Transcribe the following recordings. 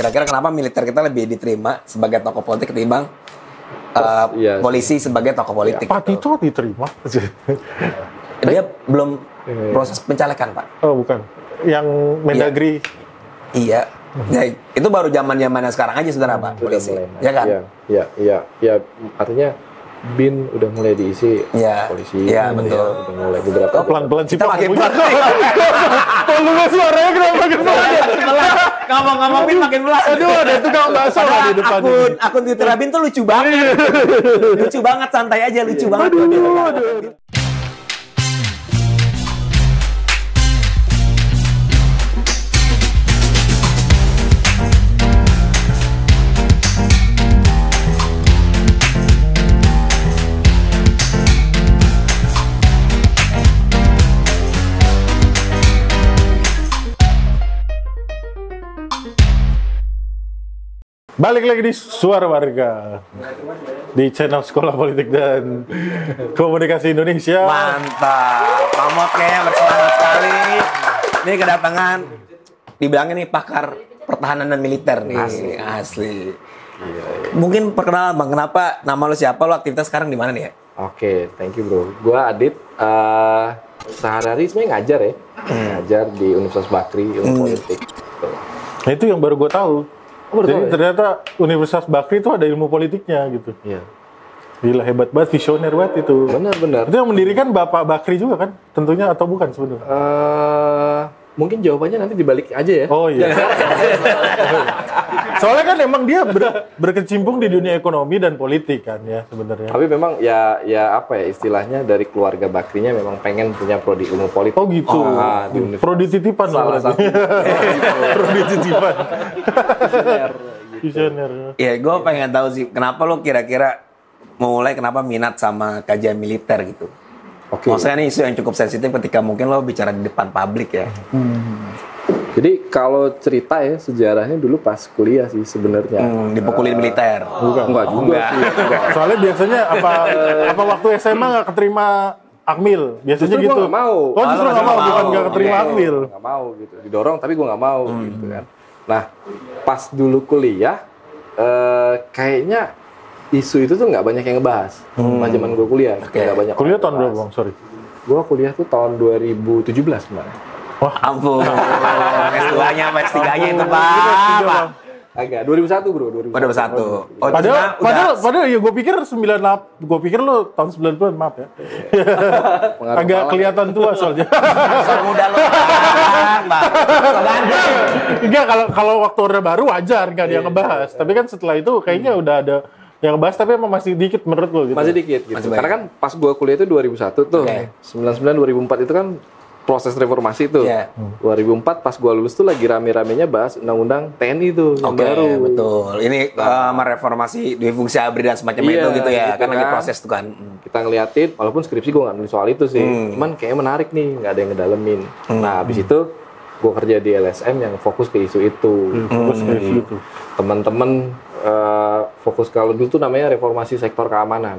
Kira-kira kenapa militer kita lebih diterima sebagai tokoh politik ketimbang polisi sebagai tokoh politik? Pak Tito diterima. Dia belum proses pencalekan, Pak. Oh, bukan. Yang Mendagri. Iya. Ya, itu baru zaman-zamannya sekarang aja sebenarnya, Pak, polisi. Ya kan? Iya. Artinya BIN udah mulai diisi polisi. Iya, betul. Udah mulai beberapa. Pelan-pelan sih, Kita Pak. makin pelan. Lu nggak suaranya kenapa makin pelan? Ngomong-ngomong BIN makin pelan. Aduh, ada tukang bakso lah di depan. Akun Twitter BIN tuh lucu banget. Lucu banget, santai aja, lucu banget. Aduh. Balik lagi di Suara Warga di channel Sekolah Politik dan Komunikasi Indonesia. Mantap, Mamot kayaknya bersemangat sekali. Ini kedatangan, dibilangnya nih pakar pertahanan dan militer nih, asli. Iya. Mungkin perkenalan Bang, kenapa nama lu siapa, lu aktivitas sekarang di mana nih ya? Oke, thank you bro. Gua Adit. Sehari-hari sebenarnya ngajar ya, ngajar di Universitas Bakri ilmu politik. Nah itu yang baru gue tahu. Jadi ternyata Universitas Bakri itu ada ilmu politiknya gitu. Iya. Gila, hebat banget, visioner banget itu. Benar. Itu yang mendirikan Bapak Bakri juga kan? Tentunya atau bukan sebenarnya? Mungkin jawabannya nanti dibalik aja ya. Oh iya. Soalnya kan emang dia berkecimpung di dunia ekonomi dan politik kan ya sebenarnya. Tapi memang ya apa ya istilahnya dari keluarga Bakrinya memang pengen punya prodi ilmu politik. Oh gitu. Prodi titipan salah satu. Prodi titipan. Visioner. Iya, gue pengen tahu sih, kenapa lo kira-kira mulai kenapa minat sama kajian militer gitu? Oke. Maksudnya ini isu yang cukup sensitif ketika mungkin lo bicara di depan publik ya. Jadi kalau cerita ya sejarahnya dulu pas kuliah sih sebenarnya. Dipukulin militer. Enggak juga sih. Enggak. Soalnya biasanya apa waktu SMA nggak keterima Akmil? Biasanya Justru gitu. gue nggak mau. Oh justru nggak mau, bukan nggak keterima Akmil. Nggak mau gitu. Didorong tapi gue nggak mau gitu kan. Nah pas dulu kuliah kayaknya isu itu tuh nggak banyak yang ngebahas. Pas zaman gue kuliah nggak banyak. Kuliah tahun berapa bang? Sorry. Gue kuliah tuh tahun 2017 kemarin. Wah, ampun. S2-nya apa S3-nya itu, Pak? Agak 2001 bro, 2001. Oh, padahal ya gue pikir 98. Gue pikir lo tahun 90-an, maaf ya. Agak kelihatan tua soalnya. Muda lo, Bang. Enggak, kalau waktu Orde Baru wajar nggak ada yang ngebahas. Tapi kan setelah itu kayaknya udah ada yang ngebahas, tapi emang masih dikit menurut lo gitu. Masih dikit gitu. Karena kan pas gue kuliah itu 2001 tuh. 99 2004 itu kan proses reformasi tuh. 2004 pas gue lulus tuh lagi rame-ramenya bahas undang-undang TNI tuh yang baru. Betul. Ini mereformasi dui fungsi ABRI dan semacam itu gitu ya. Gitu kan lagi proses tuh kan. Kita ngeliatin, walaupun skripsi gue nggak nulis soal itu sih. Cuman kayaknya menarik nih, nggak ada yang ngedalemin. Nah habis itu gue kerja di LSM yang fokus ke isu itu. Fokus ke isu itu. Teman-teman fokus kalau dulu tuh namanya reformasi sektor keamanan.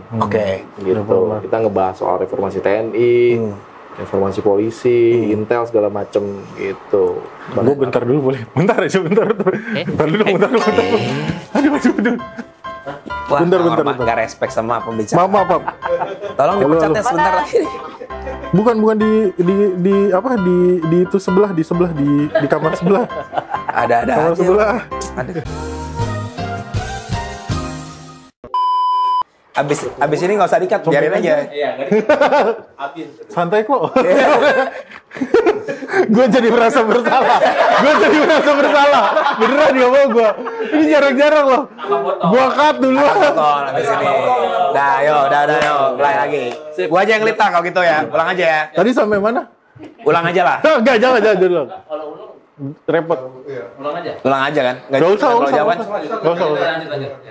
Gitu. Kita ngebahas soal reformasi TNI. Informasi polisi, intel segala macem gitu. Gue bentar dulu boleh? Bentar aja, bentar. Bentar dulu. Aduh. Wah, bentar. Gak respect sama pembicara. Maaf. Tolong dipecatnya sebentar lagi. Bukan di apa di itu sebelah di kamar sebelah. Ada kamar sebelah. Ada. Abis ini nggak usah dikat, biarin aja. Iya, nggak dikat. Santai kok. Gue jadi merasa bersalah. Beneran gak mau gue. Ini jarang-jarang loh. Gue cut dulu. Abis ini. Udah, mulai lagi. Gue aja yang lita kalau gitu ya. Ulang aja ya. Tadi sampai mana? Ulang aja lah. Enggak, jangan dulu. Repot. Ulang aja kan? Gak usah.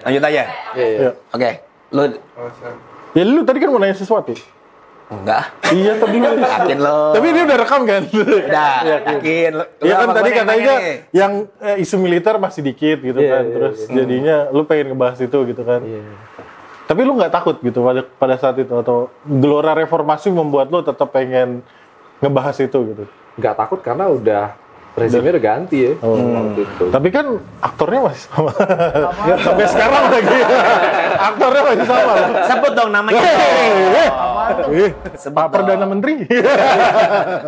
Lanjut aja. Iya. Oke. Lu tadi kan mau nanya sesuatu. enggak. Iya tadi Yakin lo. Tapi ini udah rekam kan? Udah, yakin. Iya kan tadi katanya yang isu militer masih dikit gitu kan. Terus jadinya lu pengen ngebahas itu gitu kan. Tapi lu nggak takut gitu pada saat itu, atau gelora reformasi membuat lu tetap pengen ngebahas itu gitu? Nggak takut karena udah Rezimnya udah ganti ya. Waktu itu. Tapi kan aktornya masih sama. Sampai sekarang lagi. Aktornya masih sama. Sebut dong namanya. Pak Perdana Menteri.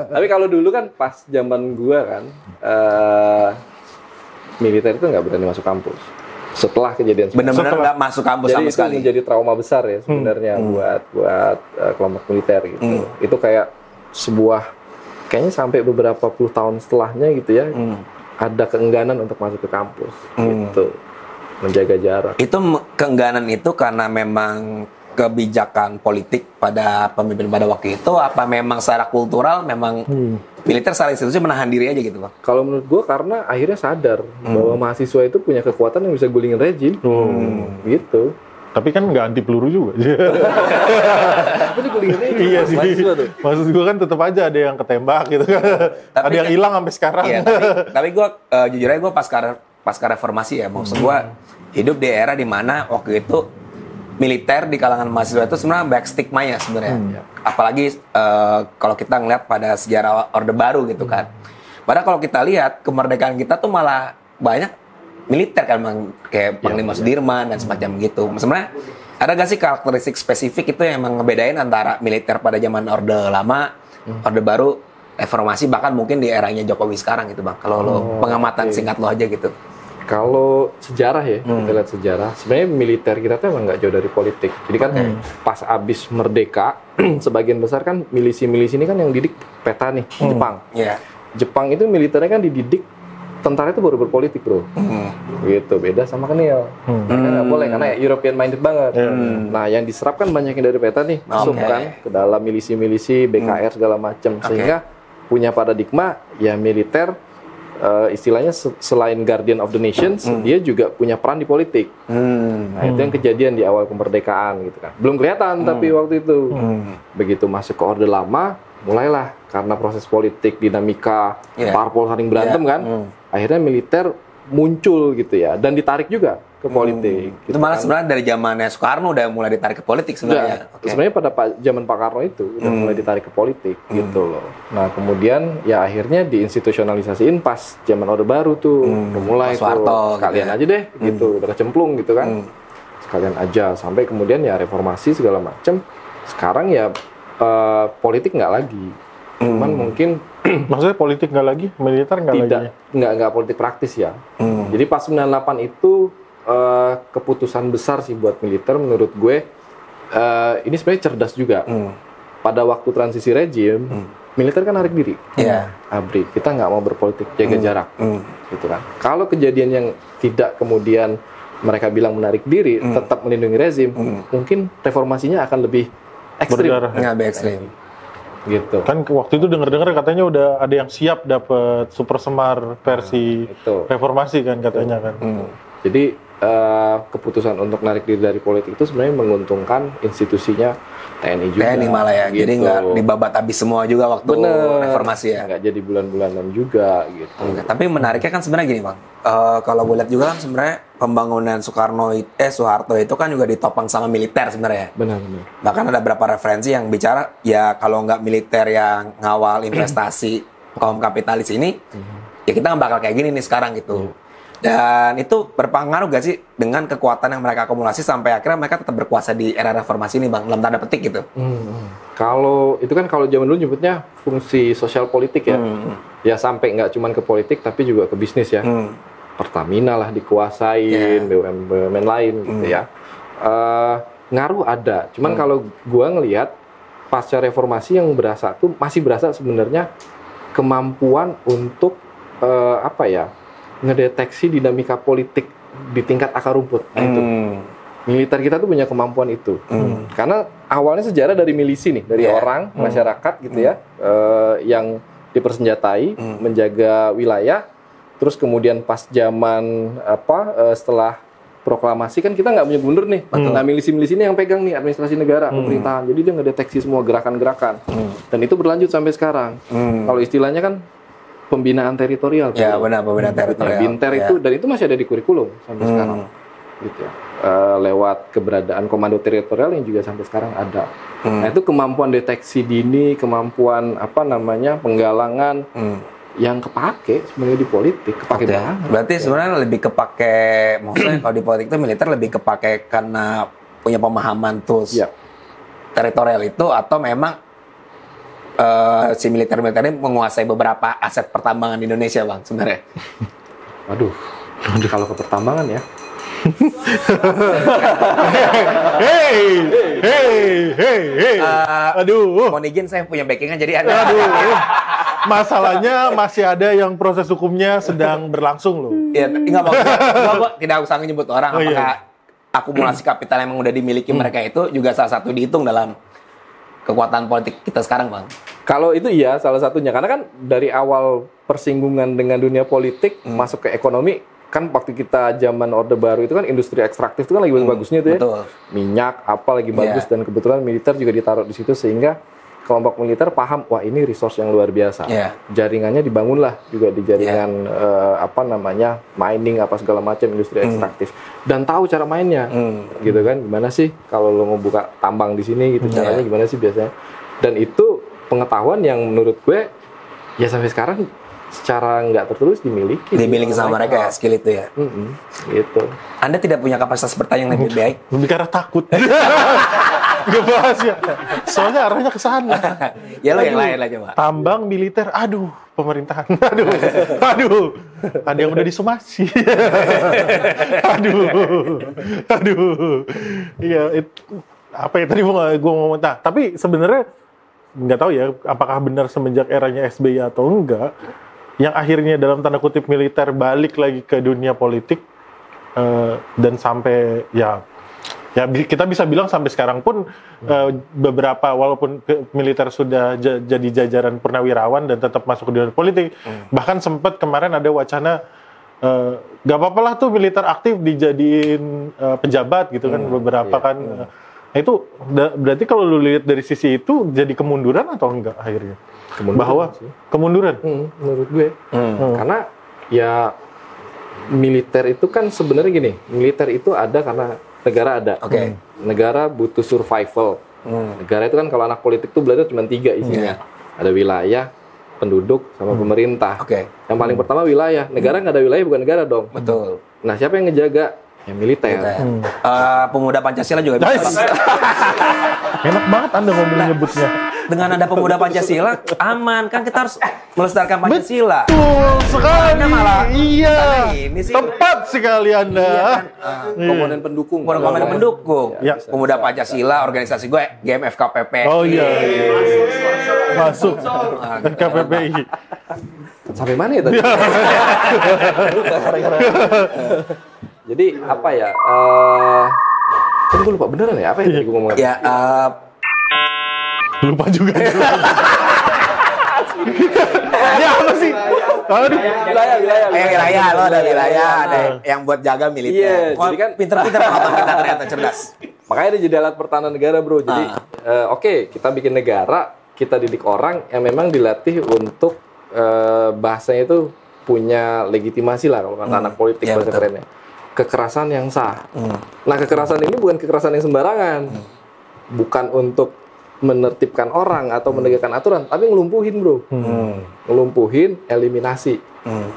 Tapi kalau dulu kan pas zaman gua kan, militer itu nggak berani masuk kampus. Setelah kejadian benar-benar nggak masuk kampus jadi sama itu sekali. menjadi trauma besar ya sebenarnya buat kelompok militer gitu. Itu kayak sebuah kayaknya sampai beberapa puluh tahun setelahnya gitu ya, ada keengganan untuk masuk ke kampus gitu, menjaga jarak. Itu keengganan itu karena memang kebijakan politik pada pemimpin pada waktu itu, apa memang secara kultural memang militer secara institusi menahan diri aja gitu, Bang? Kalau menurut gue karena akhirnya sadar bahwa mahasiswa itu punya kekuatan yang bisa gulingin rejim, gitu. Tapi kan nggak anti peluru juga. Tapi digulingin rejim. Iya sih. Mahasiswa tuh. Maksud gue kan tetap aja ada yang ketembak gitu kan. Tapi Ada yang hilang sampai sekarang. Iya, tapi gue jujur aja gue pasca reformasi ya, maksud gue hidup di era dimana waktu itu militer di kalangan mahasiswa itu sebenarnya banyak stigmanya sebenarnya. Apalagi kalau kita ngeliat pada sejarah Orde Baru gitu kan. Padahal kalau kita lihat kemerdekaan kita tuh malah banyak militer kan, kayak Panglima Sudirman dan semacam gitu. Sebenarnya ada gak sih karakteristik spesifik itu yang emang ngebedain antara militer pada zaman Orde Lama, Orde Baru, reformasi, bahkan mungkin di eranya Jokowi sekarang gitu, Bang? Kalau lo pengamatan singkat lo aja gitu. Kalau sejarah ya, kita lihat sejarah, sebenarnya militer kita tuh emang nggak jauh dari politik. Jadi kan pas abis merdeka, sebagian besar kan milisi-milisi ini kan yang didik peta nih, Jepang. Iya. Jepang itu militernya kan dididik, tentara itu baru berpolitik bro. Gitu, beda sama Kenil. Mereka nggak boleh, karena European minded banget. Nah, yang diserap kan banyak yang dari peta nih, masuk kan ke dalam milisi-milisi, BKR segala macam. Sehingga punya paradigma, ya militer, istilahnya selain guardian of the nations, dia juga punya peran di politik. Nah, itu yang kejadian di awal kemerdekaan gitu kan. Belum kelihatan tapi waktu itu. Begitu masuk ke Orde Lama, mulailah karena proses politik, dinamika, parpol saling berantem kan. Akhirnya militer muncul gitu ya, dan ditarik juga ke politik. Itu malah sebenarnya dari zamannya Soekarno udah mulai ditarik ke politik sebenarnya. Sebenarnya pada zaman Pak Karno itu udah mulai ditarik ke politik gitu loh. Nah kemudian ya akhirnya diinstitusionalisasiin pas zaman Orde Baru tuh, udah mulai tuh sekalian aja deh gitu, udah kecemplung gitu kan, sekalian aja sampai kemudian ya reformasi segala macem. Sekarang ya politik nggak lagi, cuman mungkin maksudnya politik nggak lagi, militer nggak lagi? Nggak politik praktis ya. Jadi pas 98 itu keputusan besar sih buat militer menurut gue. Ini sebenarnya cerdas juga. Pada waktu transisi rejim, militer kan narik diri. Abri, kita nggak mau berpolitik, jaga jarak, gitu kan. Kalau kejadian yang tidak kemudian mereka bilang menarik diri, tetap melindungi rezim, mungkin reformasinya akan lebih ekstrim. Lebih ekstrim. Gitu. Kan waktu itu dengar-dengar katanya udah ada yang siap dapat Super Semar versi reformasi kan katanya kan. Jadi keputusan untuk narik diri dari politik itu sebenarnya menguntungkan institusinya TNI juga. TNI malah ya, gitu. jadi nggak dibabat habis semua juga waktu reformasi ya. Nggak jadi bulan-bulanan juga gitu. Tapi menariknya kan sebenarnya gini Bang, kalau gue lihat juga kan sebenarnya pembangunan Soeharto itu kan juga ditopang sama militer sebenarnya. Benar-benar. Bahkan ada beberapa referensi yang bicara ya kalau nggak militer yang ngawal investasi kaum kapitalis ini, ya kita nggak bakal kayak gini nih sekarang gitu. Dan itu berpengaruh gak sih dengan kekuatan yang mereka akumulasi sampai akhirnya mereka tetap berkuasa di era reformasi ini Bang, dalam tanda petik gitu. Kalau itu kan kalau zaman dulu nyebutnya fungsi sosial politik ya. Ya sampai nggak cuma ke politik tapi juga ke bisnis ya. Pertamina lah dikuasain, BUMN lain gitu ya. Ngaruh ada. Cuman kalau gua ngelihat pasca reformasi yang berasa tuh masih berasa sebenarnya kemampuan untuk ngedeteksi dinamika politik di tingkat akar rumput. Nah, itu militer kita tuh punya kemampuan itu. Karena awalnya sejarah dari milisi nih, dari orang masyarakat gitu ya, yang dipersenjatai menjaga wilayah. Terus kemudian pas zaman setelah proklamasi kan kita nggak punya gubernur nih. Nah milisi-milisi ini yang pegang nih administrasi negara, pemerintahan. Jadi dia ngedeteksi semua gerakan-gerakan. Dan itu berlanjut sampai sekarang. Kalau istilahnya kan pembinaan teritorial. Ya benar, pembinaan teritorial. Binter itu, dan itu masih ada di kurikulum sampai sekarang. Gitu ya. Lewat keberadaan komando teritorial yang juga sampai sekarang ada. Nah itu kemampuan deteksi dini, kemampuan penggalangan, yang kepake sebenarnya di politik, kepake banget. Berarti sebenarnya lebih kepake, maksudnya kalau di politik itu militer lebih kepake karena punya pemahaman tools teritorial itu, atau memang si militer ini menguasai beberapa aset pertambangan di Indonesia, Bang, sebenarnya? Waduh, kalau ke pertambangan ya. Hey. Aduh. Mohon izin, saya punya backingan, jadi ada. Aduh. Masalahnya masih ada yang proses hukumnya sedang berlangsung loh. Iya, enggak maksudnya, tidak usah nyebut orang. Apakah akumulasi kapital yang udah dimiliki mereka itu juga salah satu dihitung dalam kekuatan politik kita sekarang, Bang? Kalau itu iya, salah satunya. Karena kan dari awal persinggungan dengan dunia politik masuk ke ekonomi, kan waktu kita zaman Orde Baru itu kan industri ekstraktif itu kan lagi bagus-bagusnya itu ya. Betul. Minyak apa lagi bagus, dan kebetulan militer juga ditaruh di situ sehingga kelompok militer paham, wah ini resource yang luar biasa. Jaringannya dibangunlah juga di jaringan mining apa segala macam industri ekstraktif, dan tahu cara mainnya, gitu kan? Gimana sih kalau lo mau buka tambang di sini gitu, caranya gimana sih biasanya? Dan itu pengetahuan yang menurut gue ya sampai sekarang secara nggak tertulis dimiliki sama mereka ya, skill itu ya. Gitu. Anda tidak punya kapasitas bertanya yang lebih baik? Lebih karena takut. Gak bahas ya. Soalnya arahnya ke sana. Ya lo yang lain lah coba. Tambang militer, aduh, pemerintahan. Aduh. Ada yang udah disomasi. Aduh. Iya, apa ya tadi gue ngomong. Nah, tapi sebenarnya nggak tahu ya apakah benar semenjak eranya SBY atau enggak, yang akhirnya dalam tanda kutip militer balik lagi ke dunia politik, dan sampai ya kita bisa bilang sampai sekarang pun beberapa, walaupun militer sudah jadi jajaran purnawirawan dan tetap masuk ke dunia politik, bahkan sempat kemarin ada wacana gak apa-apa lah tuh militer aktif dijadiin pejabat gitu kan, beberapa kan. Nah itu berarti kalau lu lihat dari sisi itu jadi kemunduran atau enggak akhirnya? Kemunduran menurut gue. Karena ya militer itu kan sebenarnya gini, militer itu ada karena negara ada. Negara butuh survival. Negara itu kan kalau anak politik tuh belajar cuma 3 isinya. Ada wilayah, penduduk, sama pemerintah. Yang paling pertama wilayah. Negara nggak ada wilayah bukan negara dong. Betul. Nah siapa yang ngejaga? Ya militer. Pemuda Pancasila juga bisa. Enak banget Anda ngomong nyebutnya. Dengan ada pemuda Pancasila aman, kan kita harus melestarikan Pancasila. Betul sekali. Iya. Ini sih tepat sekali Anda. Komponen pendukung. Komponen pendukung. Ya. Pemuda Pancasila, organisasi gue GMFKPP. Oh iya. Masuk. KPPI. Sampai mana ya tadi? Jadi apa ya? Kan gue lupa beneran ya, apa yang tadi gue ngomongin? Ya, lupa juga. Ya apa sih? Wilayah, lo ada wilayah, ada yang buat jaga militer. Jadi kan pinter-pinter penonton kita ternyata cerdas. Makanya dia jadi alat pertahanan negara, bro. Jadi kita bikin negara, kita didik orang yang memang dilatih untuk bahasanya itu punya legitimasi lah kalau kata anak politik bahasa kerennya. Kekerasan yang sah. Nah, kekerasan ini bukan kekerasan yang sembarangan. Bukan untuk menertibkan orang atau menegakkan aturan, tapi ngelumpuhin, bro. Ngelumpuhin, eliminasi.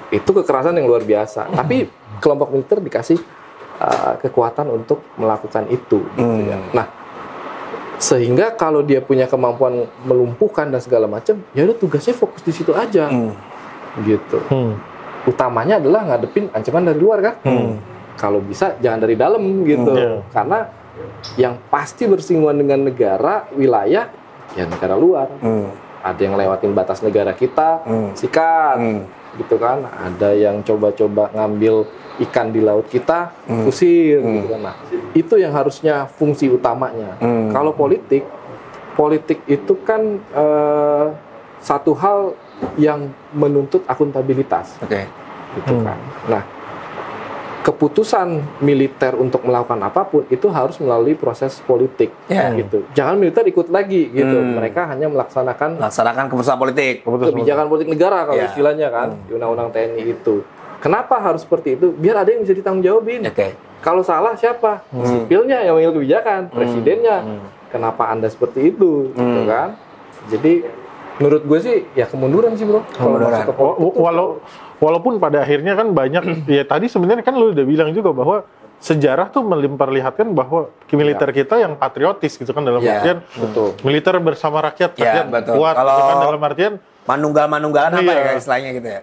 Itu kekerasan yang luar biasa. Tapi kelompok militer dikasih kekuatan untuk melakukan itu. Gitu ya. Nah, sehingga kalau dia punya kemampuan melumpuhkan dan segala macam, ya udah tugasnya fokus di situ aja. Gitu. Utamanya adalah ngadepin ancaman dari luar kan. Kalau bisa jangan dari dalam gitu. Karena yang pasti bersinggungan dengan negara, wilayah, ya negara luar. Ada yang lewatin batas negara kita, sikat, gitu kan. Ada yang coba-coba ngambil ikan di laut kita, usir, gitu kan. Nah, itu yang harusnya fungsi utamanya. Kalau politik itu kan satu hal yang menuntut akuntabilitas, gitu kan. Nah, keputusan militer untuk melakukan apapun itu harus melalui proses politik, gitu. Jangan militer ikut lagi, gitu. Mereka hanya melaksanakan keputusan politik, kebijakan politik negara kalau istilahnya kan, di undang-undang TNI itu. Kenapa harus seperti itu? Biar ada yang bisa ditanggung jawabin. Kalau salah siapa? Sipilnya yang mengambil kebijakan, presidennya. Kenapa Anda seperti itu, gitu kan? Jadi Menurut gue sih ya kemunduran sih bro. Kalau masuk ke politik Walaupun pada akhirnya kan banyak ya tadi sebenarnya kan lu udah bilang juga bahwa sejarah tuh memperlihatkan bahwa militer kita yang patriotis gitu kan dalam artian militer bersama rakyat kuat gitu kan dalam artian manunggal-manunggalan apa ya istilahnya gitu ya.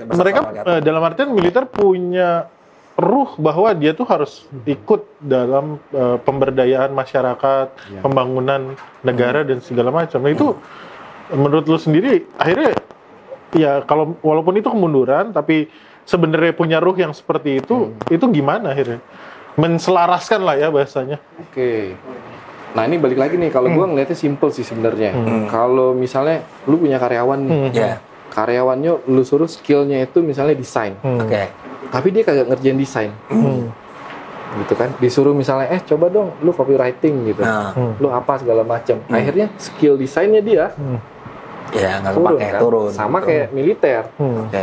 Mereka dalam artian militer punya ruh bahwa dia tuh harus ikut dalam pemberdayaan masyarakat, pembangunan negara dan segala macam. Nah, itu menurut lu sendiri akhirnya ya kalau walaupun itu kemunduran tapi sebenarnya punya ruh yang seperti itu gimana akhirnya? Menselaraskan lah ya bahasanya. Oke. Nah ini balik lagi nih, kalau gue ngeliatnya simple sih sebenarnya. Kalau misalnya lu punya karyawan nih, karyawannya lu suruh skillnya itu misalnya desain, tapi dia kagak ngerjain desain, gitu kan? Disuruh misalnya, coba dong, lu copywriting gitu, lu apa segala macam. Akhirnya skill desainnya dia nggak kepake turun. Sama kayak militer,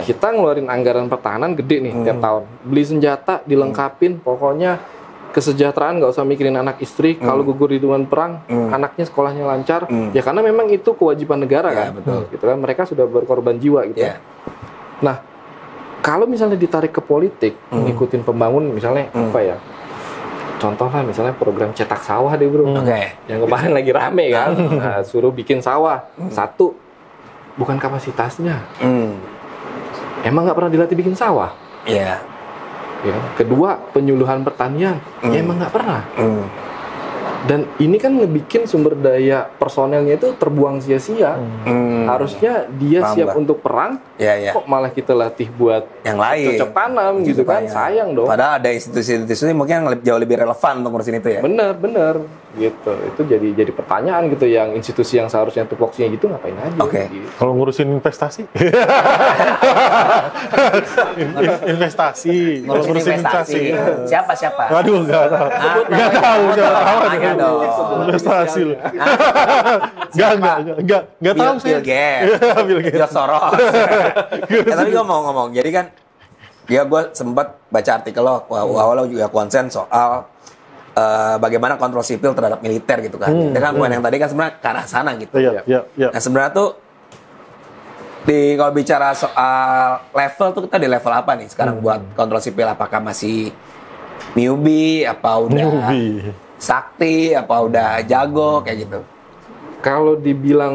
kita ngeluarin anggaran pertahanan gede nih tiap tahun, beli senjata, dilengkapin, pokoknya kesejahteraan nggak usah mikirin anak istri, kalau gugur di dunia perang, anaknya sekolahnya lancar, ya karena memang itu kewajiban negara kan, gitu kan, mereka sudah berkorban jiwa gitu. Nah, kalau misalnya ditarik ke politik, ngikutin pembangunan misalnya apa ya? Contoh lah misalnya program cetak sawah deh bro, yang kemarin lagi rame kan, suruh bikin sawah, satu bukan kapasitasnya, emang nggak pernah dilatih bikin sawah. Ya. Kedua, penyuluhan pertanian, ya emang nggak pernah. Dan ini kan ngebikin sumber daya personelnya itu terbuang sia-sia. Harusnya dia siap untuk perang, kok malah kita latih buat yang lain, cocok tanam gitu kan, sayang dong. Padahal ada institusi-institusi mungkin yang jauh lebih relevan untuk ngurusin itu ya. Bener gitu. Itu jadi pertanyaan gitu, yang institusi yang seharusnya tupoksinya gitu ngapain aja. Gitu. Kalau ngurusin investasi, kalau ngurusin investasi, siapa? Waduh, nggak tahu. Investasi loh. Nggak tahu sih. Bill Gates. Soros. Tapi gue mau ngomong, jadi kan gue sempat baca artikel lo, awal juga konsen soal bagaimana kontrol sipil terhadap militer gitu kan. Itu kan poin yang tadi kan sebenarnya ke arah sana gitu. Nah sebenarnya tuh kalau bicara soal level tuh kita di level apa nih sekarang buat kontrol sipil? Apakah masih newbie, apa udah sakti, apa udah jago kayak gitu? Kalau dibilang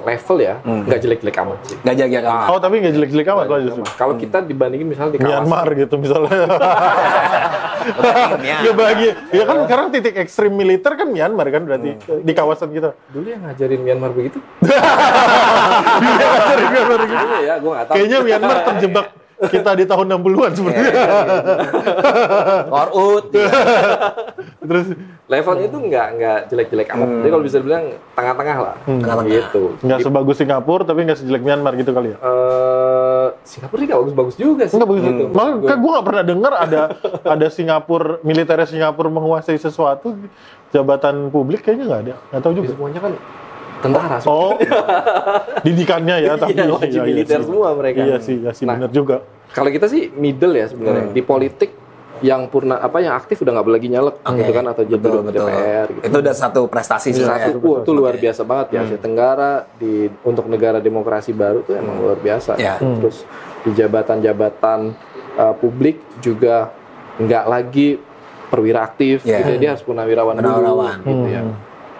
level ya, nggak jelek-jelek amat sih. Nggak jelek amat. Oh, tapi nggak jelek-jelek amat lah justru. Kalau kita dibandingin misalnya di kawasan Myanmar gitu misalnya. Ya bahagia. Ya kan sekarang titik ekstrim militer kan Myanmar kan berarti di kawasan kita. Dulu yang ngajarin Myanmar begitu. Ya, gue nggak tahu. Kayaknya Myanmar terjebak kita di tahun 60-an sebenarnya. Korut. Terus levelnya itu nggak jelek-jelek amat. Jadi kalau bisa dibilang tengah-tengah lah. Gitu. Nggak sebagus Singapura tapi nggak sejelek Myanmar gitu kali ya. Singapura sih nggak bagus-bagus juga sih. Nggak bagus gitu. Malah kan gue nggak pernah dengar ada Singapura, militernya Singapura menguasai sesuatu, jabatan publik kayaknya nggak ada. Nggak tahu juga. Semuanya kan tentara. didikannya ya, tapi wajib militer semua mereka. Iya sih, benar juga. Kalau kita sih middle ya sebenarnya. Di politik yang yang aktif udah nggak boleh lagi nyalek gitu kan, atau jadi DPR gitu. Itu udah satu prestasi sih. Itu luar biasa banget ya. Asia Tenggara untuk negara demokrasi baru tuh emang luar biasa. Terus di jabatan-jabatan publik juga nggak lagi perwira aktif gitu, dia harus purnawirawan dulu gitu ya.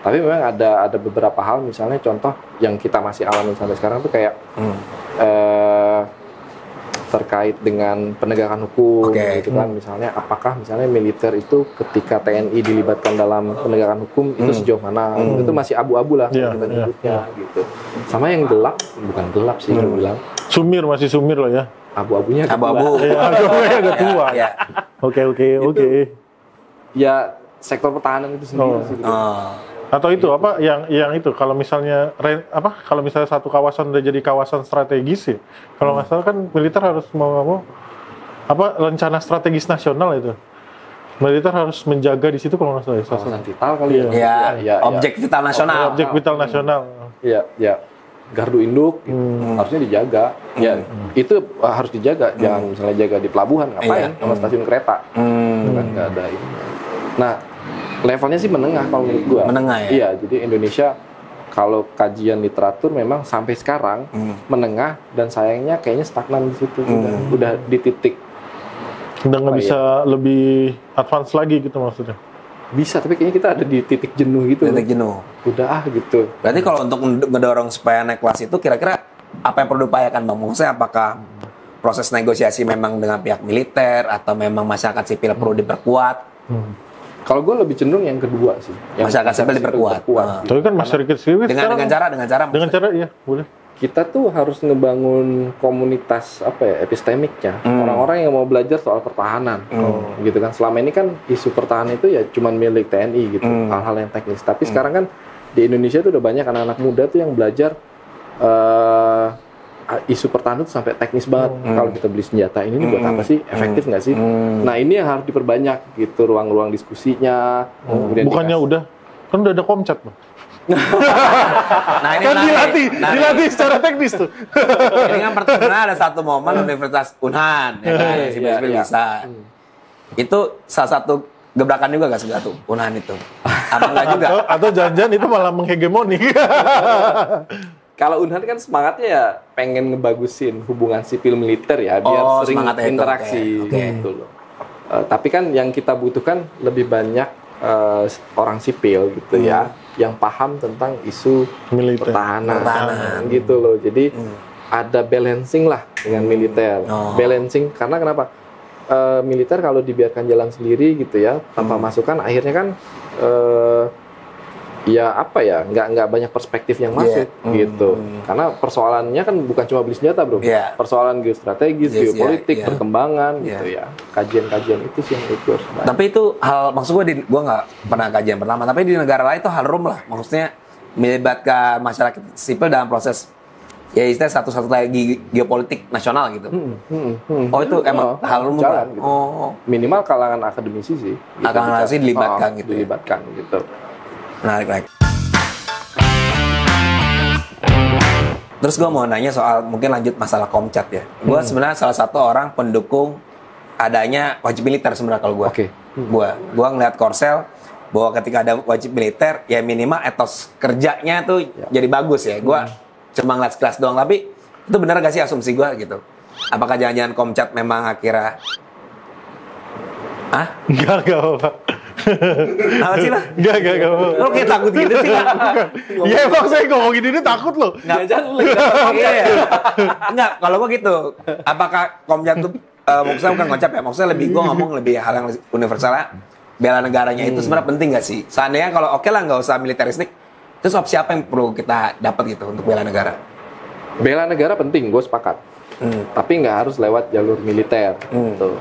Tapi memang ada beberapa hal, misalnya contoh yang kita masih alami sampai sekarang tuh kayak terkait dengan penegakan hukum gitu kan. Misalnya apakah misalnya militer itu ketika TNI dilibatkan dalam penegakan hukum itu sejauh mana, itu masih abu-abu lah kita nyebutnya gitu. sama yang gelap, bukan gelap sih gue bilang. Masih sumir loh ya. Abu-abunya abu-abu. Abu-abunya agak tua. Ya. Oke. Ya sektor pertahanan itu sendiri sih. Gitu. Atau itu apa yang itu kalau misalnya kalau misalnya satu kawasan udah jadi kawasan strategis sih. Kalau nggak salah kan militer harus mau rencana strategis nasional itu. Militer harus menjaga di situ kalau nggak salah. Kawasan vital kali ya. Objek vital nasional. Objek vital nasional. Iya. Gardu induk harusnya dijaga. Ya, itu harus dijaga. Jangan misalnya jaga di pelabuhan, ngapain? Sama stasiun kereta. Itu kan nggak ada ini. Nah, levelnya sih menengah kalau menurut gua. Menengah ya? Iya, jadi Indonesia kalau kajian literatur memang sampai sekarang menengah dan sayangnya kayaknya stagnan di situ, udah di titik. Udah nggak bisa lebih advance lagi gitu maksudnya? Bisa, tapi kayaknya kita ada di titik jenuh gitu. Titik jenuh. Udah gitu. Berarti kalau untuk ngedorong supaya naik kelas itu kira-kira apa yang perlu diupayakan Bang? Maksudnya apakah proses negosiasi memang dengan pihak militer atau memang masyarakat sipil perlu diperkuat? Kalau gue lebih cenderung yang kedua sih. Yang masyarakat sipil diperkuat. Tapi kan masyarakat sipil dengan cara iya boleh. Kita tuh harus ngebangun komunitas epistemiknya, orang-orang yang mau belajar soal pertahanan, gitu kan. Selama ini kan isu pertahanan itu ya cuman milik TNI gitu, hal-hal yang teknis. Tapi sekarang kan di Indonesia tuh udah banyak anak-anak muda tuh yang belajar isu pertahanan tuh sampai teknis banget. Kalau kita beli senjata ini buat apa sih? Efektif nggak sih? Nah ini yang harus diperbanyak gitu, ruang-ruang diskusinya. Bukannya udah, kan udah ada Komcat Bang. Nah ini kan dilatih secara teknis tuh. Ini kan pernah ada satu momen Universitas Unhan ya kan, si bisa. Itu salah satu gebrakan juga gak sebelah tuh Unhan itu? Apa enggak juga? Atau jangan-jangan itu malah menghegemoni. Kalau Unhan kan semangatnya ya pengen ngebagusin hubungan sipil militer ya biar sering interaksi gitu loh. Tapi kan yang kita butuhkan lebih banyak orang sipil gitu ya yang paham tentang isu pertahanan gitu loh. Jadi ada balancing lah dengan militer. Balancing karena kenapa? Militer kalau dibiarkan jalan sendiri gitu ya tanpa masukan akhirnya kan nggak banyak perspektif yang masuk gitu. Karena persoalannya kan bukan cuma beli senjata bro, persoalan geostrategis, geopolitik, perkembangan gitu ya. Kajian-kajian itu sih yang itu harus banyak. Tapi itu hal, maksud gue nggak pernah kajian pertama, tapi di negara lain itu hal rum lah, maksudnya melibatkan masyarakat sipil dalam proses ya istilah satu lagi geopolitik nasional gitu. Oh itu emang hal rum jalan, gitu. Minimal kalangan akademisi sih. Akademisi dilibatkan gitu. Dilibatkan gitu. Menarik. Terus gue mau nanya soal mungkin lanjut masalah Komcat ya. Gue sebenarnya salah satu orang pendukung adanya wajib militer sebenarnya kalau gue. Gue ngeliat Korsel bahwa ketika ada wajib militer ya minimal etos kerjanya tuh jadi bagus ya. Gue cuma ngeliat sekelas doang, tapi itu benar gak sih asumsi gue gitu? Apakah jangan-jangan Komcat memang akhirnya Enggak apa-apa. Apa sih lah? Enggak. Lo kayak takut gitu sih lah. Ya emang saya ngomongin ini takut loh. Enggak, kalau gue gitu. Apakah Komcat tuh, maksudnya bukan konsep ya, maksudnya lebih gue ngomong lebih hal yang universalnya, bela negaranya itu sebenarnya penting gak sih? Seandainya kalau oke lah nggak usah militeristik, terus opsi apa yang perlu kita dapat gitu untuk bela negara? Bela negara penting, gue sepakat. Tapi nggak harus lewat jalur militer. Gitu.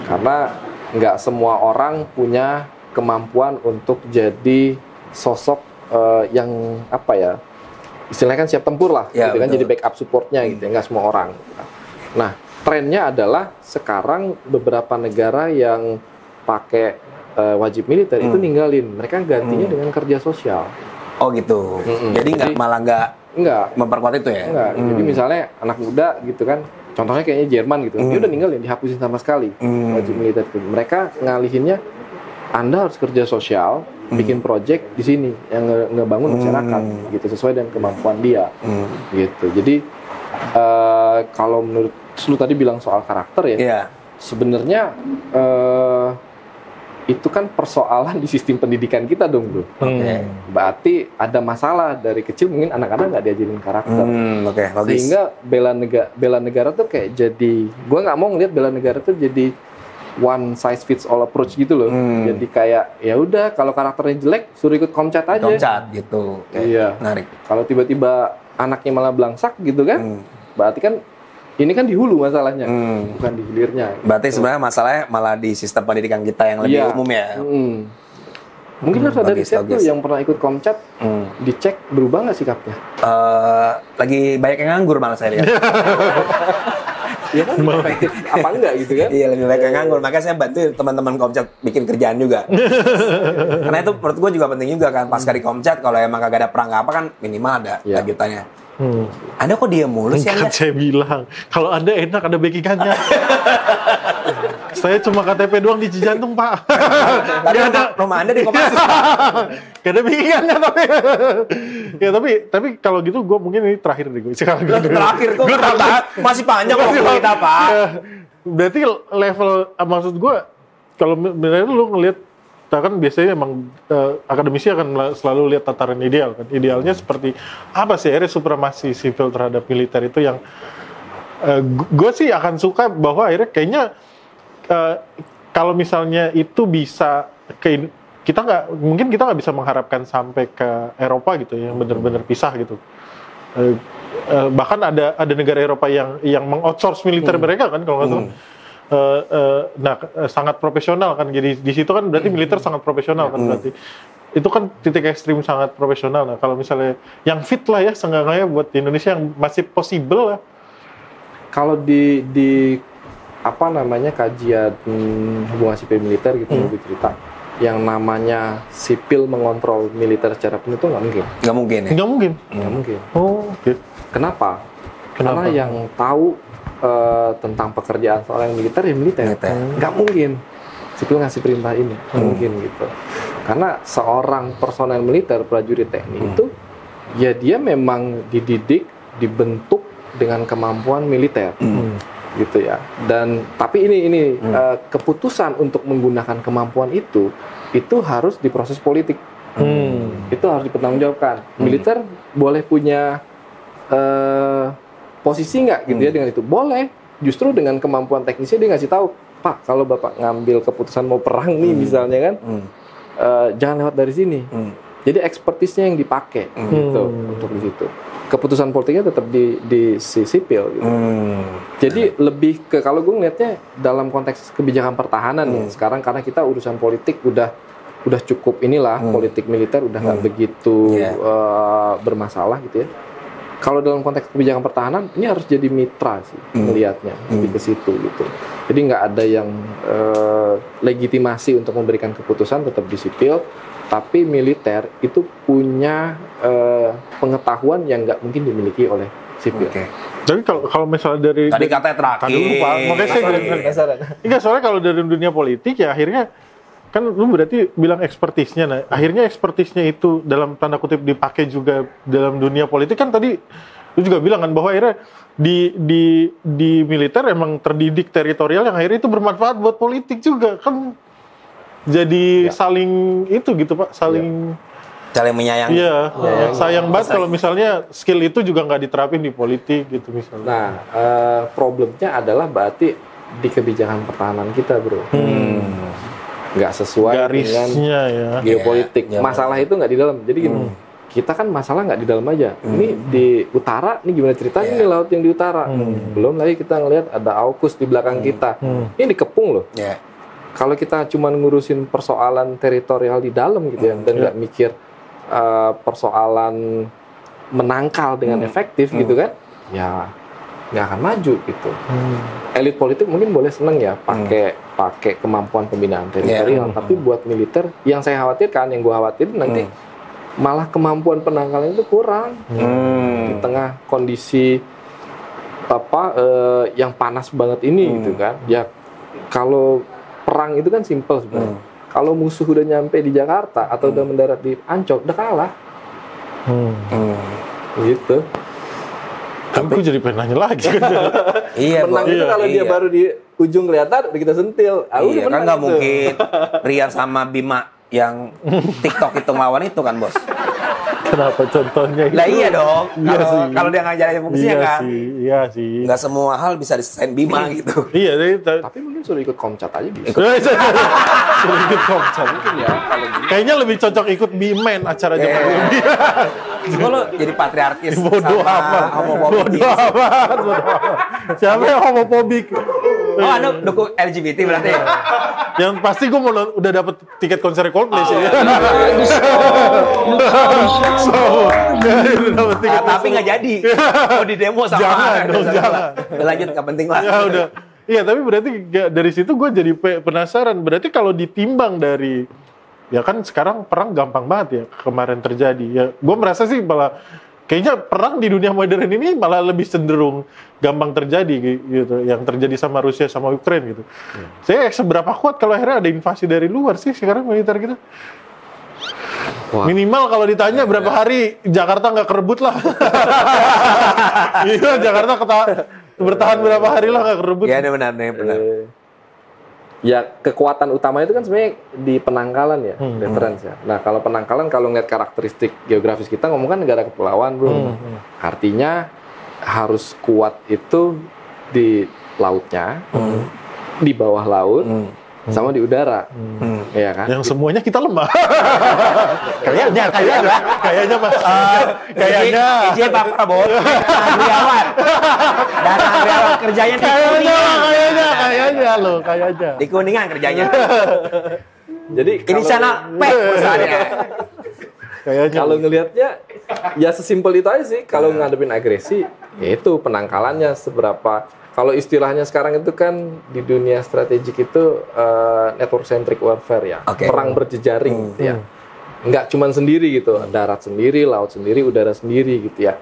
Karena nggak semua orang punya kemampuan untuk jadi sosok yang istilahnya kan siap tempur lah, gitu kan, jadi backup supportnya gitu, nggak semua orang. Nah, trennya adalah sekarang beberapa negara yang pakai wajib militer itu ninggalin, mereka gantinya dengan kerja sosial. Oh gitu. Jadi nggak memperkuat itu ya? Enggak. Jadi misalnya anak muda gitu kan. Contohnya kayaknya Jerman gitu, dia udah ninggalin, dihapusin sama sekali wajib militer itu. Mereka ngalihinnya, Anda harus kerja sosial, bikin project di sini yang ngebangun masyarakat, gitu sesuai dengan kemampuan dia, gitu. Jadi kalau menurut lu tadi bilang soal karakter ya, sebenarnya itu kan persoalan di sistem pendidikan kita dong bro. Berarti ada masalah dari kecil, mungkin anak-anak nggak diajarin karakter. Sehingga bela negara tuh kayak jadi, gue nggak mau ngeliat bela negara tuh jadi one size fits all approach gitu loh. Jadi kayak ya udah kalau karakternya jelek suruh ikut Komcat aja. Komcat gitu. Iya. Menarik. Kalau tiba-tiba anaknya malah belangsak gitu kan, berarti kan ini kan di hulu masalahnya, bukan di hilirnya. Berarti sebenarnya masalahnya malah di sistem pendidikan kita yang lebih umum ya. Mungkin harus ada riset tuh yang pernah ikut Komcat, dicek berubah nggak sikapnya? Lagi banyak yang nganggur malah saya lihat. Iya kan, efektif apa enggak gitu kan? Iya, lebih baik yang nganggur. Makanya saya bantu teman-teman Komcat bikin kerjaan juga. Karena itu menurut gue juga penting juga kan. Pasca di Komcat, kalau emang kagak ada perang apa kan minimal ada lanjutannya. Anda kok diam mulu sih Anda? Saya bilang, kalau Anda enak ada backingannya. Saya cuma KTP doang di Cijantung, Pak. Tadi rumah Anda di Kopassus, Pak. Gak ada bikingannya tapi. Ya tapi kalau gitu gue mungkin ini terakhir deh gue. Terakhir kok masih panjang waktu kita, Pak. Berarti level maksud gue kalau benar lu ngelihat kan biasanya emang akademisi akan selalu lihat tataran ideal kan. Idealnya seperti apa sih akhirnya supremasi sipil terhadap militer itu yang gue sih akan suka bahwa akhirnya kayaknya kalau misalnya itu bisa kita nggak bisa mengharapkan sampai ke Eropa gitu yang benar-benar pisah gitu. Bahkan ada negara Eropa yang mengoutsource militer mereka kan kalau nggak salah. Sangat profesional kan, jadi di situ kan berarti militer sangat profesional kan berarti itu kan titik ekstrim sangat profesional. Nah kalau misalnya yang fit lah ya seenggaknya buat di Indonesia yang masih possible lah. Kalau di apa namanya kajian hubungan sipil militer gitu lebih cerita yang namanya sipil mengontrol militer secara penuh itu nggak mungkin. Nggak mungkin ya? Nggak mungkin. Oh, okay. Kenapa? Karena yang tahu tentang pekerjaan seorang militer ya militer. Nggak mungkin sipil ngasih perintah ini, nggak mungkin gitu. Karena seorang personel militer, prajurit TNI itu ya dia memang dididik, dibentuk dengan kemampuan militer. Gitu ya. Dan tapi ini keputusan untuk menggunakan kemampuan itu harus diproses politik. Itu harus dipertanggungjawabkan. Militer boleh punya posisi nggak gitu ya dengan itu? Boleh. Justru dengan kemampuan teknisnya dia ngasih tahu, Pak, kalau Bapak ngambil keputusan mau perang nih misalnya kan, jangan lewat dari sini. Jadi ekspertisnya yang dipakai gitu untuk di situ. Keputusan politiknya tetap di sipil gitu. Jadi lebih ke kalau gue ngeliatnya dalam konteks kebijakan pertahanan nih sekarang karena kita urusan politik udah cukup inilah politik militer udah nggak begitu bermasalah gitu ya. Kalau dalam konteks kebijakan pertahanan ini harus jadi mitra sih melihatnya lebih ke situ gitu. Jadi nggak ada yang legitimasi untuk memberikan keputusan tetap di sipil. Tapi militer itu punya pengetahuan yang nggak mungkin dimiliki oleh sipil. Jadi kalau misalnya dari tadi katanya terakhir. Tadi lupa. Makanya saya enggak soalnya kalau dari dunia politik ya akhirnya kan lu berarti bilang ekspertisnya. Nah, akhirnya ekspertisnya itu dalam tanda kutip dipakai juga dalam dunia politik kan tadi lu juga bilang kan bahwa akhirnya di militer emang terdidik teritorial yang akhirnya itu bermanfaat buat politik juga kan. Jadi saling itu gitu Pak, saling menyayangi. Iya, sayang banget kalau misalnya skill itu juga nggak diterapin di politik gitu misalnya. Nah, problemnya adalah berarti di kebijakan pertahanan kita bro, nggak sesuai garisnya dengan geopolitik. Masalah itu nggak di dalam. Jadi gini, kita kan masalah nggak di dalam aja. Ini di utara, ini gimana ceritanya ini laut yang di utara. Belum lagi kita ngelihat ada AUKUS di belakang kita. Ini dikepung loh. Kalau kita cuma ngurusin persoalan teritorial di dalam gitu ya, dan nggak mikir persoalan menangkal dengan efektif gitu kan, ya nggak akan maju gitu. Elit politik mungkin boleh seneng ya pakai kemampuan pembinaan teritorial, tapi buat militer yang saya khawatirkan, yang gue khawatirin nanti malah kemampuan penangkalan itu kurang di tengah kondisi yang panas banget ini gitu kan. Ya kalau perang itu kan simpel sebenarnya. Kalau musuh udah nyampe di Jakarta atau udah mendarat di Ancol, udah kalah. Gitu. Tapi gue jadi pengen nanya lagi. Iya, menang itu kalau dia baru di ujung kelihatan, udah kita sentil. Iya, kan nggak mungkin Rian sama Bima yang TikTok itu ngelawan itu kan, Bos. Kenapa contohnya itu? Lah iya dong. Kalau dia ngajarin fungsinya kan. Iya sih. Nggak semua hal bisa diselesain Bima gitu. Iya, tapi mungkin suruh ikut Komcat aja bisa. Suruh ikut Komcat mungkin ya. Kayaknya lebih cocok ikut Bimen acara zaman dulu. Lo jadi patriarkis bodoh amat. Bodoh amat. Siapa yang homofobik? Oh, Anda dukung LGBT berarti? Yang pasti gue udah dapet tiket konser Coldplay sih. Tapi nggak jadi. Mau di demo sama. Jangan. Lanjut, nggak penting lah. Ya udah. Iya, tapi berarti dari situ gue jadi penasaran. Berarti kalau ditimbang dari, ya kan sekarang perang gampang banget ya kemarin terjadi. Ya, gue merasa sih malah kayaknya perang di dunia modern ini malah lebih cenderung gampang terjadi gitu, yang terjadi sama Rusia sama Ukraina gitu. Saya seberapa kuat kalau akhirnya ada invasi dari luar sih sekarang militer kita? Wah. Minimal kalau ditanya berapa hari Jakarta nggak kerebut lah. Iya, Jakarta bertahan berapa hari lah nggak kerebut. Iya, benar. Ya, kekuatan utama itu kan sebenarnya di penangkalan ya, deterrence ya. Nah, kalau penangkalan, kalau ngeliat karakteristik geografis kita, ngomong kan negara kepulauan, bro. Artinya harus kuat itu di lautnya, di bawah laut, sama di udara. Ya kan? Yang semuanya kita lemah. Kayaknya Mas. Kayaknya. Izin Pak Prabowo, Andriawan. Dan Andriawan kerjanya di Kuningan. Kayaknya. Di Kuningan kerjanya. Jadi Ini sana P perusahaannya. Kayaknya. Kalau ngelihatnya ya sesimpel itu aja sih. Kalau ngadepin agresi, ya itu penangkalannya seberapa. Kalau istilahnya sekarang itu kan di dunia strategik itu network centric warfare ya, perang berjejaring gitu ya. Nggak cuman sendiri gitu, darat sendiri, laut sendiri, udara sendiri gitu ya.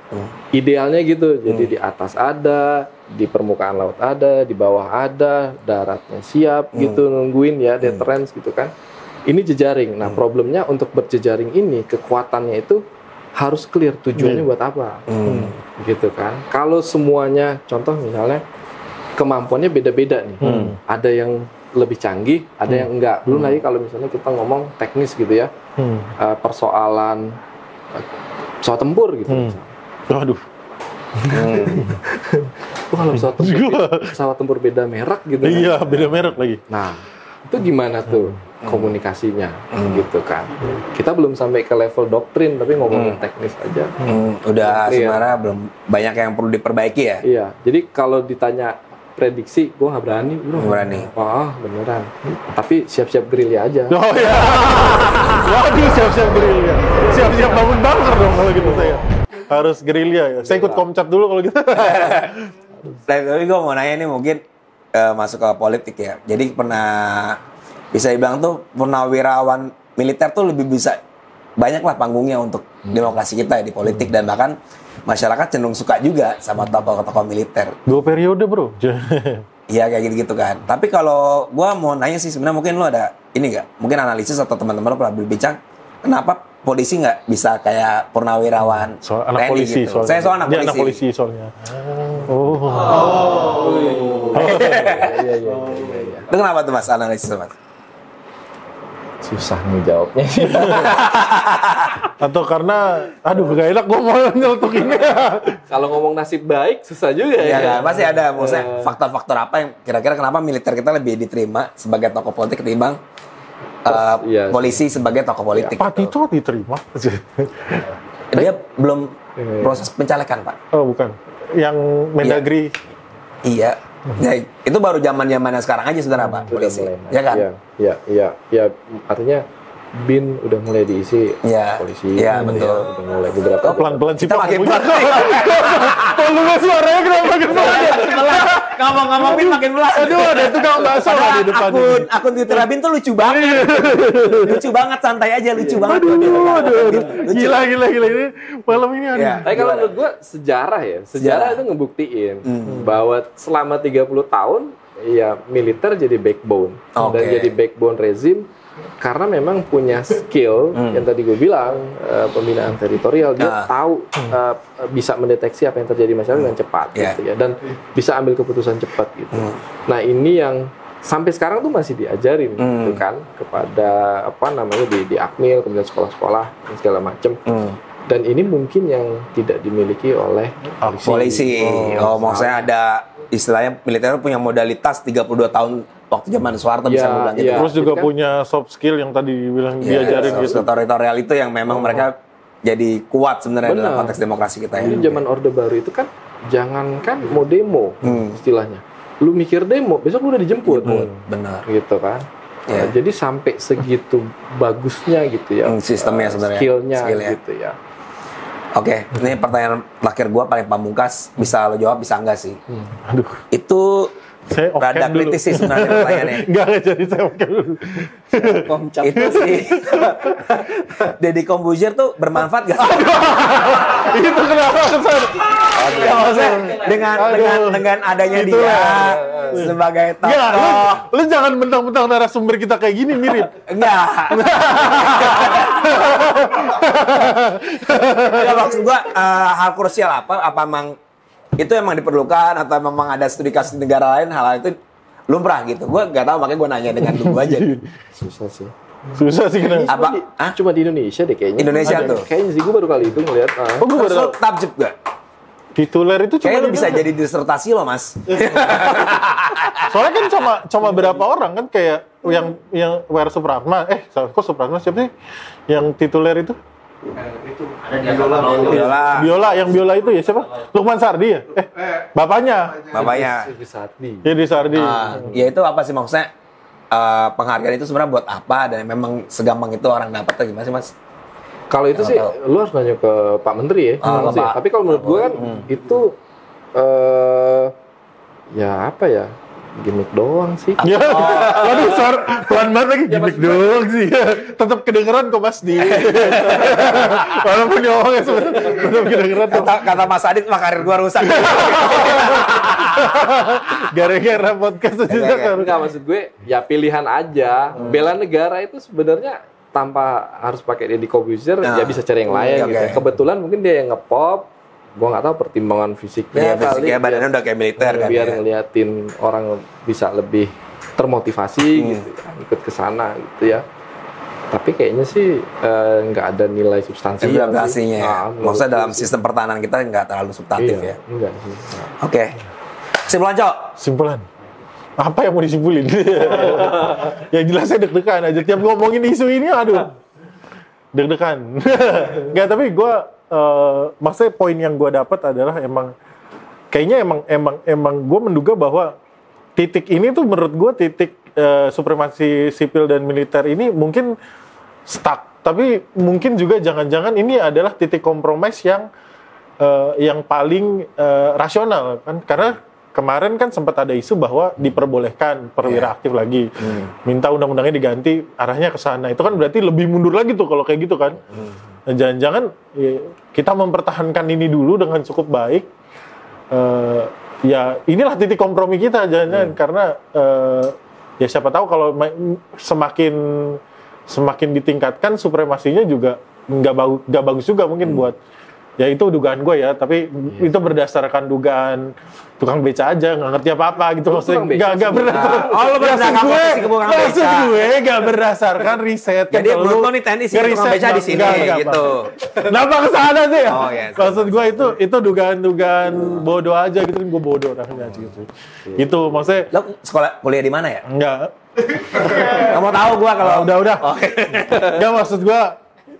Idealnya gitu, jadi di atas ada, di permukaan laut ada, di bawah ada, daratnya siap gitu nungguin ya, deterrence gitu kan. Ini jejaring. Nah, problemnya untuk berjejaring ini kekuatannya itu harus clear tujuannya buat apa, gitu kan. Kalau semuanya, contoh misalnya kemampuannya beda-beda nih, ada yang lebih canggih, ada yang enggak. Belum lagi kalau misalnya kita ngomong teknis gitu ya, persoalan pesawat tempur gitu. Waduh. Kalau pesawat tempur beda merek gitu. Iya, beda merek lagi. Nah, itu gimana tuh komunikasinya, gitu kan? Kita belum sampai ke level doktrin, tapi ngomongin teknis aja. Udah sebenarnya belum banyak yang perlu diperbaiki ya. Iya, jadi kalau ditanya prediksi, gue nggak berani, bro. Berani. Wah, beneran. Tapi siap-siap gerilya aja. Oh iya. Waduh, siap-siap gerilya. Siap-siap bangun bunker dong kalau gitu saya. Harus gerilya ya. Saya ikut komcat dulu kalau gitu. Tapi gue mau nanya nih mungkin masuk ke politik ya. Jadi bisa dibilang tuh purnawirawan militer tuh lebih bisa banyak lah panggungnya untuk demokrasi kita ya, di politik, dan bahkan masyarakat cenderung suka juga sama tokoh-tokoh militer. 2 periode bro. Iya kayak gitu-gitu kan. Tapi kalau gue mau nanya sih sebenarnya mungkin lo ada ini nggak? Mungkin analisis atau teman-teman lo pernah berbincang kenapa polisi nggak bisa kayak purnawirawan anak TNI polisi gitu? Saya soal anak dia polisi. Anak polisi soalnya. Iya. Itu kenapa tuh mas analisis mas? Susah nih jawabnya. Atau karena, aduh gak enak gue mau nyelutukinnya. Kalau ngomong nasib baik, susah juga ya. Iya, pasti ada maksudnya faktor-faktor apa yang kira-kira kenapa militer kita lebih diterima sebagai tokoh politik ketimbang polisi sebagai tokoh politik. Pak Tito diterima. Dia belum proses pencalekan pak. Oh bukan, yang Mendagri. Iya. Ya, itu baru zaman-zamannya sekarang aja sebenarnya pak polisi. Ya kan? Iya. Artinya BIN udah mulai diisi polisi. Iya betul. Udah mulai beberapa. Pelan-pelan sih kita makin pelan. Tolong suaranya kenapa makin pelan? Ngomong-ngomong BIN makin pelan. Aduh, ada tukang bakso lah di depan. Akun Twitter BIN tuh lucu banget. Lucu banget, santai aja, lucu banget. Aduh. Gila ini malam ini ada. Tapi kalau menurut gue sejarah itu ngebuktiin bahwa selama 30 tahun ya militer jadi backbone dan jadi backbone rezim. Karena memang punya skill yang tadi gue bilang, pembinaan teritorial, dia tahu bisa mendeteksi apa yang terjadi masyarakat dengan cepat gitu ya, dan bisa ambil keputusan cepat gitu. Nah ini yang sampai sekarang tuh masih diajarin gitu kan kepada di Akmil, kemudian sekolah-sekolah dan segala macam. Dan ini mungkin yang tidak dimiliki oleh polisi. Maksudnya ada istilahnya militer punya modalitas 32 tahun waktu zaman Soeharto bisa bilang gitu. Terus juga punya soft skill yang tadi dibilang diajarin gitu. Teritorial itu yang memang mereka jadi kuat sebenarnya dalam konteks demokrasi kita ya. Jadi zaman Orde Baru itu kan jangankan mau demo istilahnya. Lu mikir demo, besok lu udah dijemput. Benar. Gitu kan. Jadi sampai segitu bagusnya gitu ya. Sistemnya sebenarnya. Skillnya gitu ya. Oke, ini pertanyaan terakhir gue paling pamungkas, bisa lo jawab bisa enggak sih? Aduh. Itu Saya rada kritis sih sebenarnya pertanyaannya. Enggak jadi saya off cam dulu. Itu sih Deddy Corbuzier tuh bermanfaat gak? Itu kenapa kesan? Ya, maksudnya dengan adanya Itu dia ya. sebagai Enggak, tokoh. lu jangan mentang-mentang narasumber kita kayak gini mirip. Enggak. Ya, maksud gua hal krusial apa emang itu emang diperlukan atau memang ada studi kasus di negara lain hal itu lumrah gitu. Gua nggak tahu makanya gua nanya dengan lu aja. Susah sih. Susah sih kenapa? Apa? Cuma di Indonesia deh kayaknya. Indonesia Ada. tuh. Kayaknya sih gue baru kali itu ngeliat. Oh, gue baru Terus lu takjub gak? tituler itu cuma Kayaknya lu di bisa mana? jadi disertasi lo, Mas. Soalnya kan cuma berapa orang kan kayak yang Where Supratma, kok Supratma siapa sih? Yang tituler itu? Biola, yang Biola itu ya siapa? Lukman Sardi ya? Bapaknya. Jadi Sardi. Ya itu apa sih maksudnya? Penghargaan itu sebenarnya buat apa dan memang segampang itu orang dapat atau gimana sih, Mas? Kalau itu sih, lu harus nanya ke Pak Menteri ya. Pak. Tapi kalau menurut gue kan itu ya apa ya, gimmick doang sih. Ya, waduh suara pelan banget lagi gimmick doang sih. Tetap kedengeran kok Mas di. Walaupun ngomongnya sebenarnya tetap kedengeran. Kata Mas Adit, mah karir gua rusak. Gara-gara podcast juga kan. Enggak, maksud gue ya pilihan aja. Bela negara itu sebenarnya tanpa harus pakai Deddy Corbuzier ya bisa cari yang lain gitu. Kebetulan mungkin dia yang ngepop. Gua nggak tahu pertimbangan fisiknya fisiknya badannya udah kayak militer kan. Biar ngeliatin orang bisa lebih termotivasi gitu kan, ikut ke sana gitu ya. Tapi kayaknya sih nggak ada nilai substansi. Implementasinya. Maksudnya dalam sistem pertahanan kita nggak terlalu substantif ya. Enggak sih. Oke. Kesimpulan, Cok. Simpulan. Apa yang mau disimpulin? Yang jelas saya deg-degan aja tiap ngomongin isu ini, aduh. Deg-degan. Enggak, tapi gue maksudnya poin yang gue dapat adalah kayaknya emang gue menduga bahwa titik ini tuh menurut gue titik supremasi sipil dan militer ini mungkin stuck, tapi mungkin juga jangan-jangan ini adalah titik kompromis yang paling rasional kan, karena kemarin kan sempat ada isu bahwa diperbolehkan perwira aktif lagi, minta undang-undangnya diganti arahnya ke sana, itu kan berarti lebih mundur lagi tuh kalau kayak gitu kan. Nah, jangan-jangan kita mempertahankan ini dulu dengan cukup baik, ya inilah titik kompromi kita jangan-jangan karena ya siapa tahu kalau semakin ditingkatkan supremasinya juga nggak bagus juga mungkin buat. Ya itu dugaan gue ya, tapi itu berdasarkan dugaan tukang beca aja, nggak ngerti apa-apa gitu maksudnya. Nggak berdasarkan. Maksud gue nggak berdasarkan riset. Jadi menurut lo nih TNI sih tukang beca di sini gitu. Kenapa kesana sih ya? Oh, yes. Maksud gue itu dugaan bodoh aja gitu, gue bodoh orangnya gitu. Itu maksudnya. Lo kuliah di mana ya? Enggak. Kamu tahu gue kalau udah. Nggak, maksud gue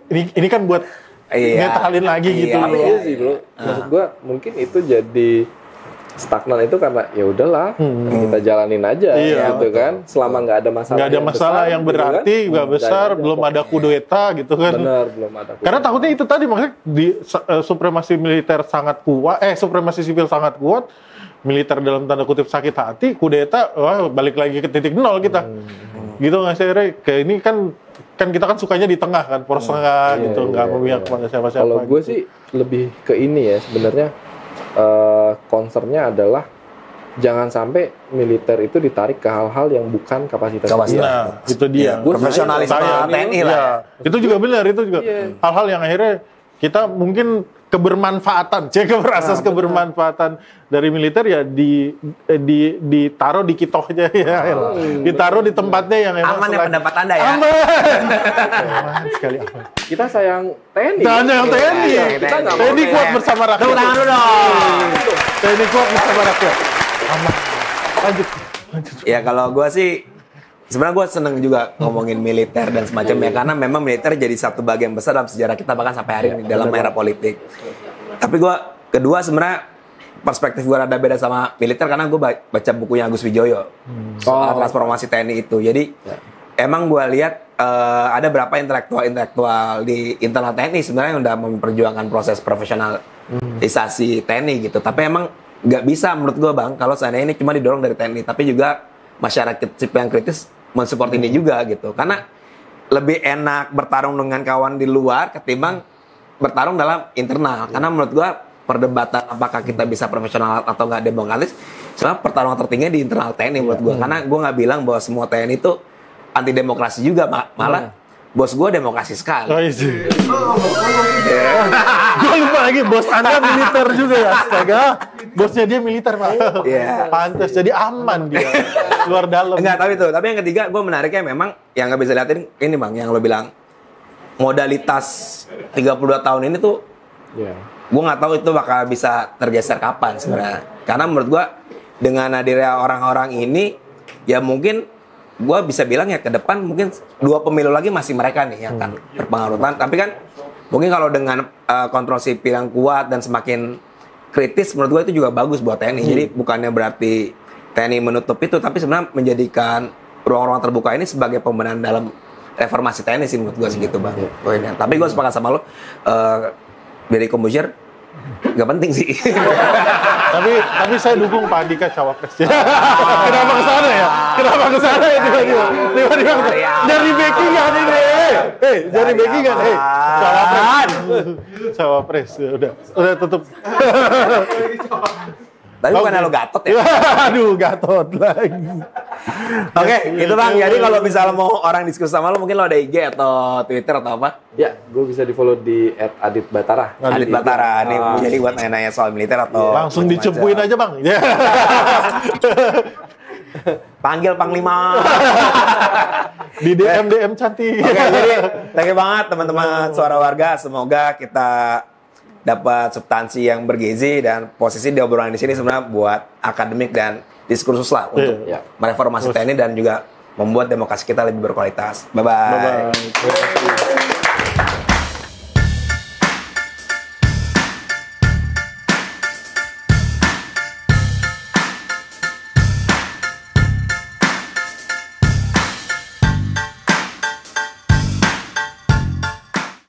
ini kan buat ngetalin lagi gitu. Tapi iya sih bro, maksud gua mungkin itu jadi stagnan itu karena ya udahlah kita jalanin aja gitu kan, selama nggak ada masalah. Nggak ada masalah yang berarti, nggak besar, belum ada kudeta gitu kan. Benar, belum ada. Karena takutnya itu tadi maksudnya di supremasi militer sangat kuat, supremasi sipil sangat kuat, militer dalam tanda kutip sakit hati, kudeta, wah balik lagi ke titik nol kita. Gitu nggak sih, Re? Kayak ini kan kita kan sukanya di tengah kan, poros tengah gitu, nggak memihak pada siapa-siapa. Kalau gue gitu. sih lebih ke ini ya sebenarnya, concernnya adalah jangan sampai militer itu ditarik ke hal-hal yang bukan kapasitas. Nah, itu dia. Profesionalisme TNI lah. Ya. Itu juga benar, itu juga hal-hal yang akhirnya kita mungkin kebermanfaatan, asas kebermanfaatan dari militer ya ditaruh di kitohnya ya, ditaruh di tempatnya yang emang aman ya pendapat Anda ya. Aman sekali aman. Kita sayang TNI. Sayang TNI. Kita nggak mau TNI kuat bersama rakyat. Tepuk tangan dulu dong. TNI kuat bersama rakyat. Aman. Lanjut. Ya kalau gue sih sebenarnya gue seneng juga ngomongin militer dan semacamnya karena memang militer jadi satu bagian besar dalam sejarah kita bahkan sampai hari ini dalam era politik. Tapi gue kedua sebenarnya perspektif gue rada beda sama militer karena gue baca bukunya Agus Wijoyo soal transformasi TNI itu. Jadi emang gue lihat ada berapa intelektual di internal TNI sebenarnya yang udah memperjuangkan proses profesionalisasi TNI gitu. Tapi emang nggak bisa menurut gue bang, kalau seandainya ini cuma didorong dari TNI, tapi juga masyarakat sipil yang kritis mensupport ini juga gitu. Karena lebih enak bertarung dengan kawan di luar ketimbang bertarung dalam internal. Karena menurut gue perdebatan apakah kita bisa profesional atau nggak demokratis, sebenarnya pertarungan tertinggi di internal TNI menurut gue. Karena gue nggak bilang bahwa semua TNI itu anti demokrasi juga, malah bos gue demokrasi sekali. Oh iya. Gue lupa lagi, bos Anda militer juga ya, astaga. Bosnya dia militer, Pak. Iya. Pantes, jadi aman dia. Luar dalam. Enggak, tapi yang ketiga gue menariknya memang yang nggak bisa liatin ini bang, yang lo bilang modalitas 32 tahun ini tuh, gue nggak tahu itu bakal bisa tergeser kapan sebenarnya. Karena menurut gue dengan hadirnya orang-orang ini, ya mungkin gue bisa bilang ya ke depan mungkin 2 pemilu lagi masih mereka nih yang akan berpengaruh. Tapi kan mungkin kalau dengan kontrol sipil yang kuat dan semakin kritis, menurut gue itu juga bagus buat TNI. Jadi bukannya berarti TNI menutup itu, tapi sebenarnya menjadikan ruang-ruang terbuka ini sebagai pembenahan dalam reformasi TNI sih menurut gue segitu bang. Tapi gue sepakat sama lo, dari Kombusir nggak penting sih. tapi saya dukung Pak Andika cawapres. Kenapa kesana ya? Kenapa kesana ya tiba-tiba? Jadi backingan ini. Jadi backingan. Cawapres. Udah tutup. Tapi bukan lo Gatot ya? Aduh, Gatot lagi. Oke, itu bang. Jadi kalau misalnya mau orang diskusi sama lo, mungkin lo ada IG atau Twitter atau apa? Ya, gue bisa di follow di @aditbatara. Adit Batara. Nih, jadi buat nanya-nanya soal militer atau langsung dicepuin aja bang. Panggil Panglima. Di DM cantik. Oke, jadi thank you banget teman-teman Suara Warga. Semoga kita dapat substansi yang bergizi dan posisi di obrolan di sini sebenarnya buat akademik dan diskursus lah untuk mereformasi TNI dan juga membuat demokrasi kita lebih berkualitas. Bye-bye.